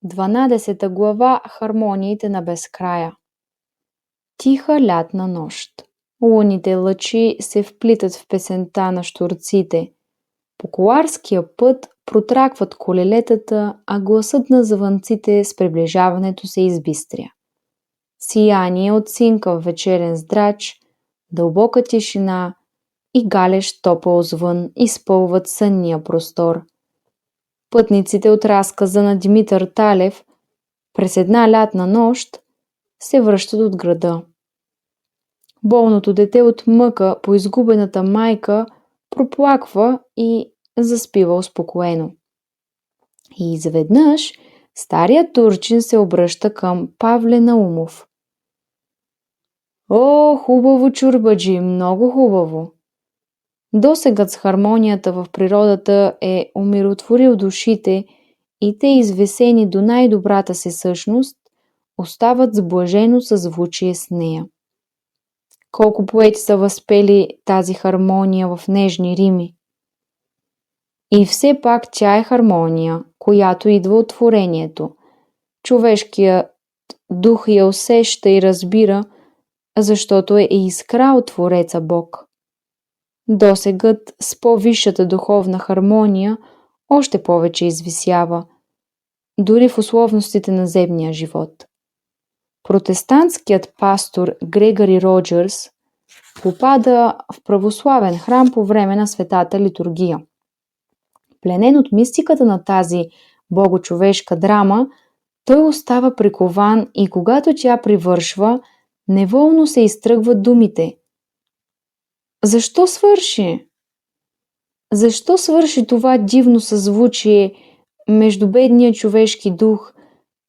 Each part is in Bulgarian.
12 глава Хармониите на безкрая. Тиха лятна нощ. Лунните лъчи се вплитат в песента на щурците. По коларския път протракват колелетата, а гласът на звънците с приближаването се избистря. Сияние от синкав вечерен здрач, дълбока тишина и галещ топъл звън изпълват сънния простор. Пътниците от разказа на Димитър Талев през една лятна нощ се връщат от града. Болното дете от мъка по изгубената майка проплаква и заспива успокоено. И изведнъж старият турчин се обръща към Павле Наумов. О, хубаво, чурбаджи, много хубаво! Досегът с хармонията в природата е умиротворил душите и те, извесени до най-добрата си същност, остават с блажено съзвучие с нея. Колко поети са възпели тази хармония в нежни рими. И все пак тя е хармония, която идва от творението. Човешкият дух я усеща и разбира, защото е искра от Твореца Бог. Досегът с по-висшата духовна хармония още повече извисява, дори в условностите на земния живот. Протестантският пастор Грегори Роджърс попада в православен храм по време на светата литургия. Пленен от мистиката на тази богочовешка драма, той остава прикован и когато тя привършва, неволно се изтръгват думите. Защо свърши? Защо свърши това дивно съзвучие между бедния човешки дух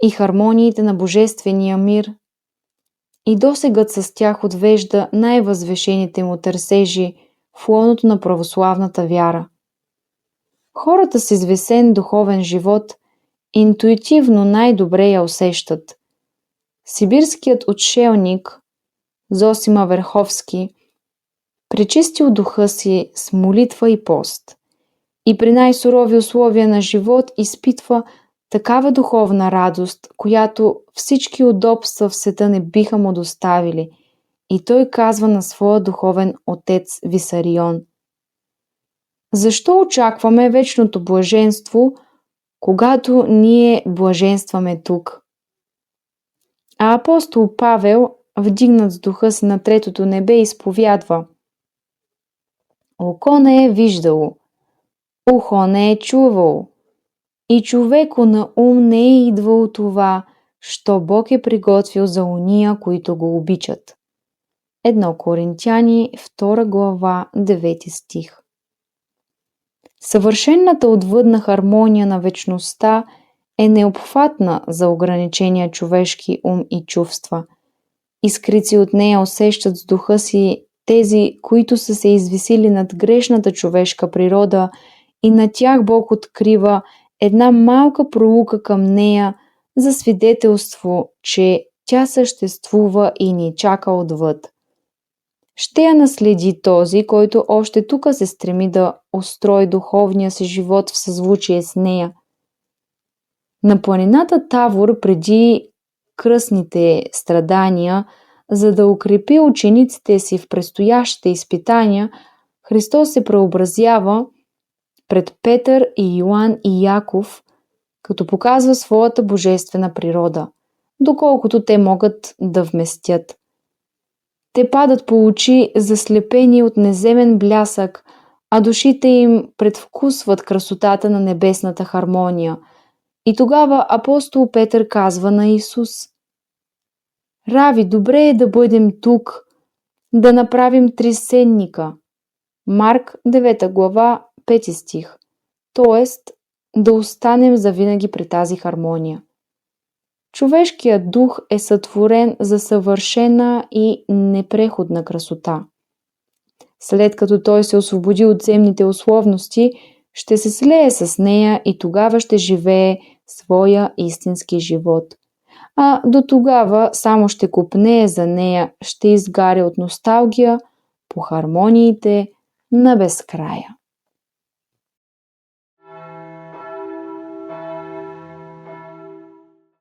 и хармониите на божествения мир? И досегът с тях отвежда най-възвешените му търсежи в лоното на православната вяра. Хората с извесен духовен живот интуитивно най-добре я усещат. Сибирският отшелник Зосима Верховски пречистил духа си с молитва и пост и при най-сурови условия на живот изпитва такава духовна радост, която всички удобства в света не биха му доставили, и той казва на своя духовен отец Висарион: защо очакваме вечното блаженство, когато ние блаженстваме тук? А апостол Павел, вдигнат с духа си на третото небе, изповядва: око не е виждало, ухо не е чувало, и човеко на ум не е идвало това, що Бог е приготвил за уния, които го обичат. 1 Коринтяни, 2 глава, 9 стих. Съвършенната отвъдна хармония на вечността е необхватна за ограничения човешки ум и чувства. Искрици от нея усещат с духа си тези, които са се извисили над грешната човешка природа, и на тях Бог открива една малка пролука към нея за свидетелство, че тя съществува и ни чака отвъд. Ще я наследи този, който още тук се стреми да устрои духовния си живот в съзвучие с нея. На планината Тавор, преди кръстните страдания, за да укрепи учениците си в предстоящите изпитания, Христос се преобразява пред Петър и Йоан и Яков, като показва своята божествена природа, доколкото те могат да вместят. Те падат по очи, заслепени от неземен блясък, а душите им предвкусват красотата на небесната хармония. И тогава апостол Петър казва на Исус: Рави, добре е да бъдем тук, да направим трисенника. Марк 9 глава, 5 стих. Тоест, да останем завинаги при тази хармония. Човешкият дух е сътворен за съвършена и непреходна красота. След като той се освободи от земните условности, ще се слее с нея и тогава ще живее своя истински живот. А до тогава само ще копнее за нея, ще изгаря от носталгия по хармониите на безкрая.